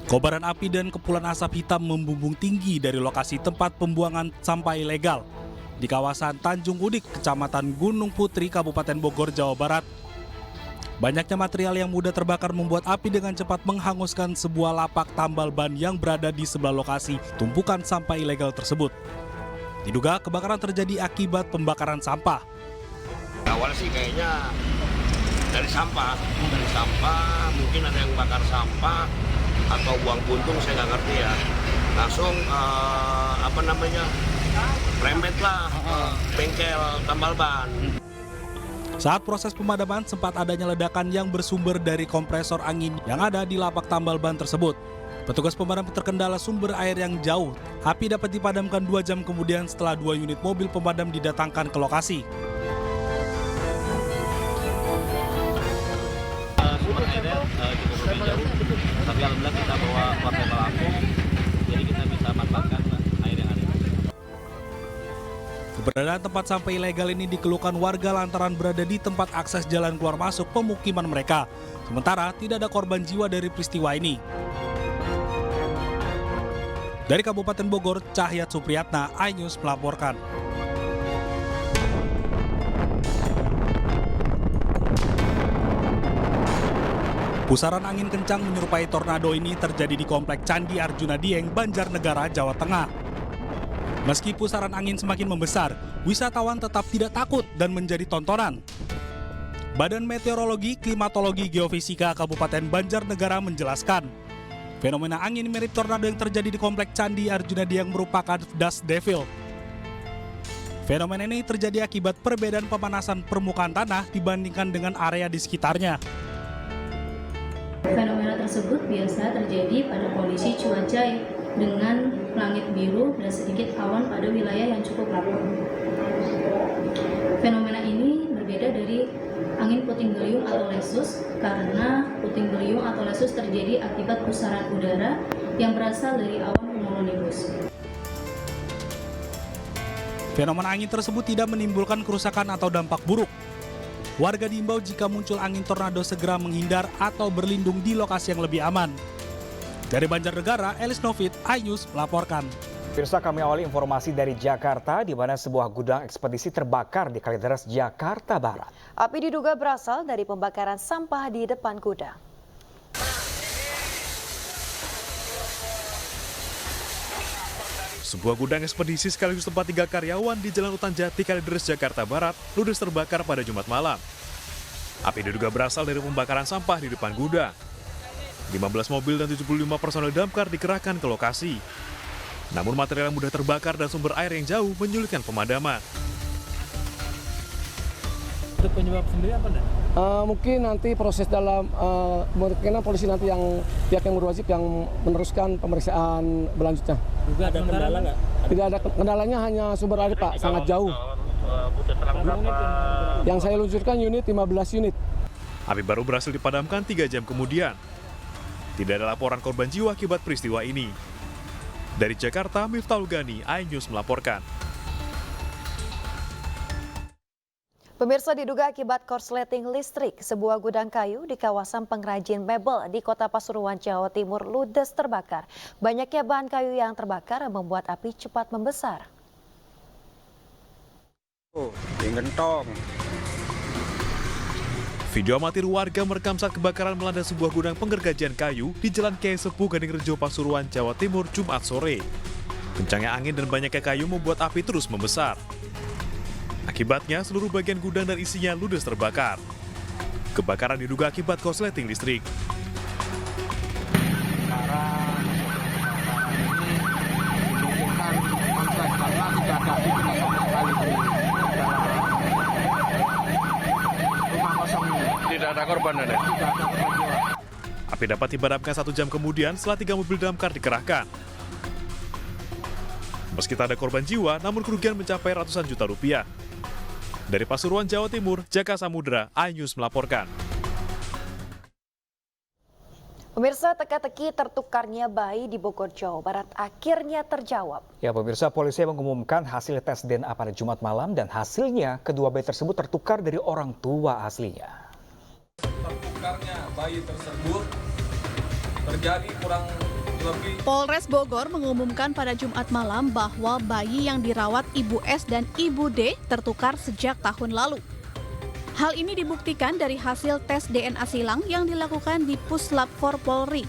Kobaran api dan kepulan asap hitam membumbung tinggi dari lokasi tempat pembuangan sampah ilegal di kawasan Tanjung Udik, Kecamatan Gunung Putri, Kabupaten Bogor, Jawa Barat. Banyaknya material yang mudah terbakar membuat api dengan cepat menghanguskan sebuah lapak tambal ban yang berada di sebelah lokasi tumpukan sampah ilegal tersebut. Diduga kebakaran terjadi akibat pembakaran sampah. Awal sih kayaknya dari sampah, mungkin ada yang bakar sampah atau buang puntung, saya nggak ngerti ya. Langsung rembet lah bengkel tambal ban. Saat proses pemadaman sempat adanya ledakan yang bersumber dari kompresor angin yang ada di lapak tambal ban tersebut. Petugas pemadam terkendala sumber air yang jauh. Api dapat dipadamkan 2 jam kemudian setelah 2 unit mobil pemadam didatangkan ke lokasi. Sumber airnya cukup lebih jauh, tapi alhamdulillah kita bawa portable apung, jadi kita bisa manfaatkan air yang ada. Keberadaan tempat sampah ilegal ini dikeluhkan warga lantaran berada di tempat akses jalan keluar masuk pemukiman mereka. Sementara tidak ada korban jiwa dari peristiwa ini. Dari Kabupaten Bogor, Cahyat Supriyatna, iNews melaporkan. Pusaran angin kencang menyerupai tornado ini terjadi di Komplek Candi Arjuna Dieng, Banjarnegara, Jawa Tengah. Meski pusaran angin semakin membesar, wisatawan tetap tidak takut dan menjadi tontonan. Badan Meteorologi, Klimatologi, Geofisika Kabupaten Banjarnegara menjelaskan, fenomena angin mirip tornado yang terjadi di Komplek Candi Arjuna Dieng merupakan dust devil. Fenomena ini terjadi akibat perbedaan pemanasan permukaan tanah dibandingkan dengan area di sekitarnya. Fenomena tersebut biasa terjadi pada kondisi cuaca dengan langit biru dan sedikit awan pada wilayah yang cukup lapang. Fenomena ini berbeda dari angin puting beliung atau lesus karena puting beliung atau lesus terjadi akibat pusaran udara yang berasal dari awan cumulonimbus. Fenomena angin tersebut tidak menimbulkan kerusakan atau dampak buruk. Warga diimbau jika muncul angin tornado segera menghindar atau berlindung di lokasi yang lebih aman. Dari Banjarnegara, Elis Novit, iNews melaporkan. Pemirsa, kami awali informasi dari Jakarta, di mana sebuah gudang ekspedisi terbakar di Kalideres, Jakarta Barat. Api diduga berasal dari pembakaran sampah di depan gudang. Sebuah gudang ekspedisi sekaligus tempat 3 karyawan di Jalan Utan Jati, Kalideres, Jakarta Barat, ludes terbakar pada Jumat malam. Api diduga berasal dari pembakaran sampah di depan gudang. 15 mobil dan 75 personel damkar dikerahkan ke lokasi. Namun material yang mudah terbakar dan sumber air yang jauh menyulitkan pemadaman. Untuk penyebab sendiri apa enggak? Mungkin nanti proses dalam kemungkinan polisi nanti yang pihak yang berwajib yang meneruskan pemeriksaan berlanjutnya. Juga ada kendala nggak? Tidak ada kendalanya, hanya sumber air Pak, sangat jauh. Yang saya luncurkan unit 15 unit. Api baru berhasil dipadamkan 3 jam kemudian. Tidak ada laporan korban jiwa akibat peristiwa ini. Dari Jakarta, Miftahul Gani, iNews melaporkan. Pemirsa, diduga akibat korsleting listrik, sebuah gudang kayu di kawasan pengrajin mebel di Kota Pasuruan, Jawa Timur ludes terbakar. Banyaknya bahan kayu yang terbakar membuat api cepat membesar. Gentong. Video amatir warga merekam saat kebakaran melanda sebuah gudang penggergajian kayu di Jalan Kiai Sepuh Gadingrejo, Pasuruan, Jawa Timur, Jumat sore. Kencangnya angin dan banyaknya kayu membuat api terus membesar. Akibatnya, seluruh bagian gudang dan isinya ludes terbakar. Kebakaran diduga akibat korsleting listrik. Tidak ada korban, Nenek. Api dapat dipadamkan 1 jam kemudian setelah 3 mobil damkar dikerahkan. Meski tak ada korban jiwa, namun kerugian mencapai ratusan juta rupiah. Dari Pasuruan, Jawa Timur, Jaka Samudra, iNews melaporkan. Pemirsa, teka-teki tertukarnya bayi di Bogor, Jawa Barat akhirnya terjawab. Ya pemirsa, polisi mengumumkan hasil tes DNA pada Jumat malam dan hasilnya kedua bayi tersebut tertukar dari orang tua aslinya. Tertukarnya bayi tersebut terjadi kurang Polres Bogor mengumumkan pada Jumat malam bahwa bayi yang dirawat Ibu S dan Ibu D tertukar sejak tahun lalu. Hal ini dibuktikan dari hasil tes DNA silang yang dilakukan di Puslap 4 Polri.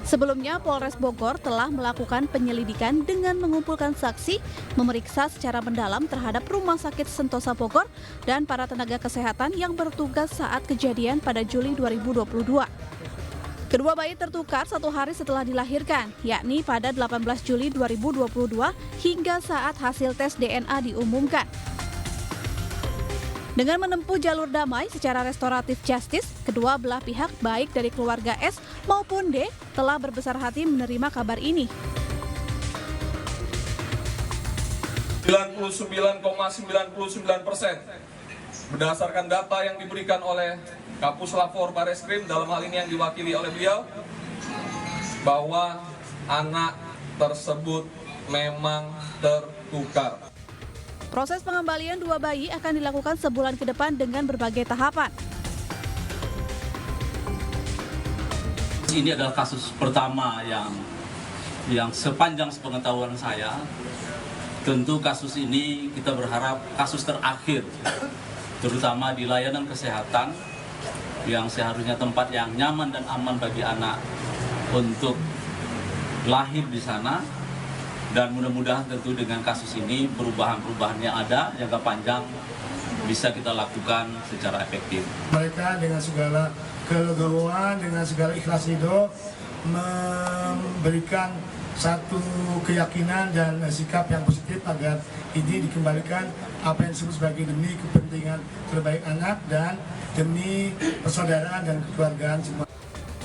Sebelumnya, Polres Bogor telah melakukan penyelidikan dengan mengumpulkan saksi, memeriksa secara mendalam terhadap Rumah Sakit Sentosa Bogor dan para tenaga kesehatan yang bertugas saat kejadian pada Juli 2022. Kedua bayi tertukar 1 hari setelah dilahirkan, yakni pada 18 Juli 2022 hingga saat hasil tes DNA diumumkan. Dengan menempuh jalur damai secara restoratif justice, kedua belah pihak baik dari keluarga S maupun D telah berbesar hati menerima kabar ini. 99,99% berdasarkan data yang diberikan oleh Kapus Lapor Bareskrim, dalam hal ini yang diwakili oleh beliau, bahwa anak tersebut memang tertukar. Proses pengembalian 2 bayi akan dilakukan sebulan ke depan dengan berbagai tahapan. Ini adalah kasus pertama yang sepanjang sepengetahuan saya. Tentu kasus ini kita berharap kasus terakhir, terutama di layanan kesehatan yang seharusnya tempat yang nyaman dan aman bagi anak untuk lahir di sana. Dan mudah-mudahan tentu dengan kasus ini perubahan-perubahan yang ada jangka panjang bisa kita lakukan secara efektif. Mereka dengan segala kelegowoan, dengan segala ikhlas hidup memberikan satu keyakinan dan sikap yang positif agar ini dikembalikan apa yang disebut sebagai demi kepentingan terbaik anak dan demi persaudaraan dan kekeluargaan semua.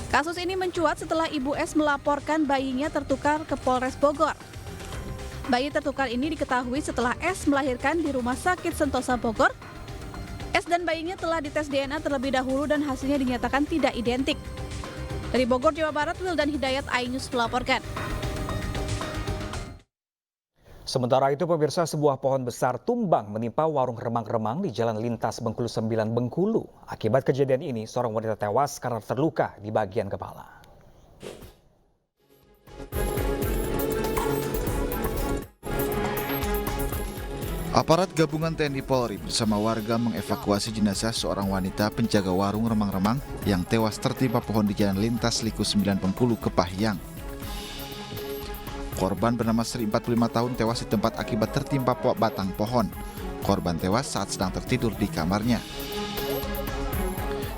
Kasus ini mencuat setelah Ibu S melaporkan bayinya tertukar ke Polres Bogor. Bayi tertukar ini diketahui setelah S melahirkan di Rumah Sakit Sentosa Bogor. S dan bayinya telah dites DNA terlebih dahulu dan hasilnya dinyatakan tidak identik. Dari Bogor, Jawa Barat, Wildan Hidayat, iNews melaporkan. Sementara itu, pemirsa, sebuah pohon besar tumbang menimpa warung remang-remang di Jalan Lintas Bengkulu 9 Bengkulu. Akibat kejadian ini, seorang wanita tewas karena terluka di bagian kepala. Aparat gabungan TNI Polri bersama warga mengevakuasi jenazah seorang wanita penjaga warung remang-remang yang tewas tertimpa pohon di Jalan Lintas Liku 9 Bengkulu, Kepahyang. Korban bernama Sri, 45 tahun, tewas di tempat akibat tertimpa batang pohon. Korban tewas saat sedang tertidur di kamarnya.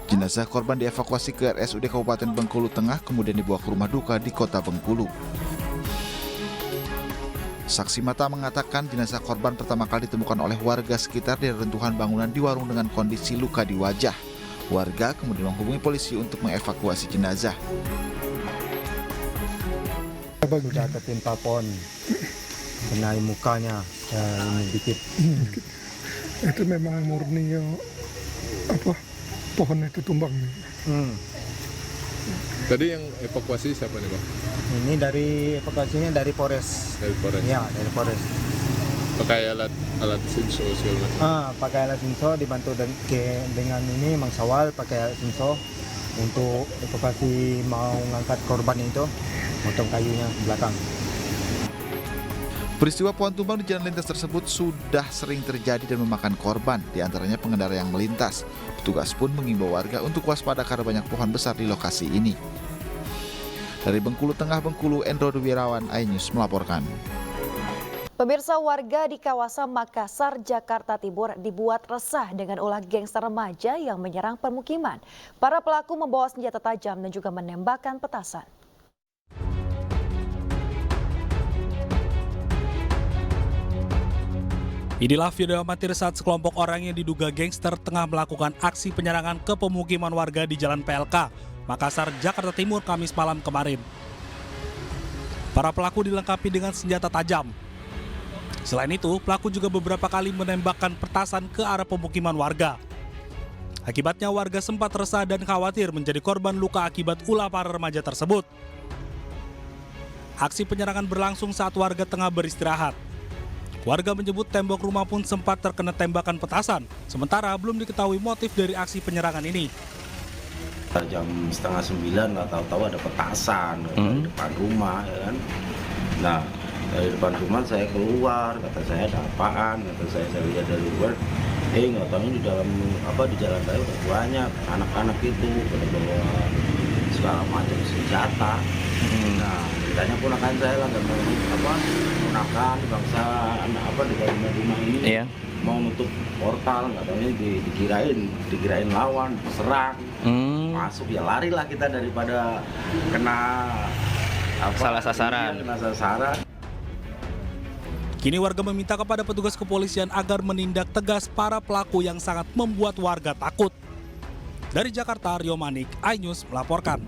Jenazah korban dievakuasi ke RSUD Kabupaten Bengkulu Tengah, kemudian dibawa ke rumah duka di Kota Bengkulu. Saksi mata mengatakan jenazah korban pertama kali ditemukan oleh warga sekitar di reruntuhan bangunan di warung dengan kondisi luka di wajah. Warga kemudian menghubungi polisi untuk mengevakuasi jenazah. Sudah ketimpa pohon, kena mukanya, ini dikit. Itu memang murni pohon itu tumbang. Tadi yang evakuasi siapa nih, Bang? Ini dari evakuasinya dari Polres. Dari Polres? Ya, dari Polres. Pakai alat sinso segala macam? Pakai alat sinso, dibantu dengan ini Mang Sawal pakai alat sinso untuk evakuasi, mau ngangkat korban itu, motong kayunya ke belakang. Peristiwa pohon tumbang di jalan lintas tersebut sudah sering terjadi dan memakan korban, diantaranya pengendara yang melintas. Petugas pun mengimbau warga untuk waspada karena banyak pohon besar di lokasi ini. Dari Bengkulu Tengah, Bengkulu, Endro Wirawan, iNews melaporkan. Pemirsa, warga di kawasan Makassar, Jakarta Timur dibuat resah dengan ulah gangster remaja yang menyerang permukiman. Para pelaku membawa senjata tajam dan juga menembakkan petasan. Inilah video amatir saat sekelompok orang yang diduga gangster tengah melakukan aksi penyerangan ke pemukiman warga di Jalan PLK, Makassar, Jakarta Timur, Kamis malam kemarin. Para pelaku dilengkapi dengan senjata tajam. Selain itu, pelaku juga beberapa kali menembakkan petasan ke arah pemukiman warga. Akibatnya warga sempat resah dan khawatir menjadi korban luka akibat ulah para remaja tersebut. Aksi penyerangan berlangsung saat warga tengah beristirahat. Warga menyebut tembok rumah pun sempat terkena tembakan petasan, sementara belum diketahui motif dari aksi penyerangan ini. Jam 8:30 lah, tahu-tahu ada petasan di depan rumah, ya kan. Nah, dari depan rumah saya keluar, kata saya ada apaan, kata saya lihat dari luar, nggak tahu di jalan raya udah banyak anak-anak itu pada bawa segala macam senjata. Nah, ceritanya ponakan saya lah, ponakan bangsa di dalam rumah ini mau nutup portal, nggak tahu dikirain lawan, serang, masuk ya lari lah kita daripada kena salah sasaran. Kini warga meminta kepada petugas kepolisian agar menindak tegas para pelaku yang sangat membuat warga takut. Dari Jakarta, Rio Manik, iNews melaporkan.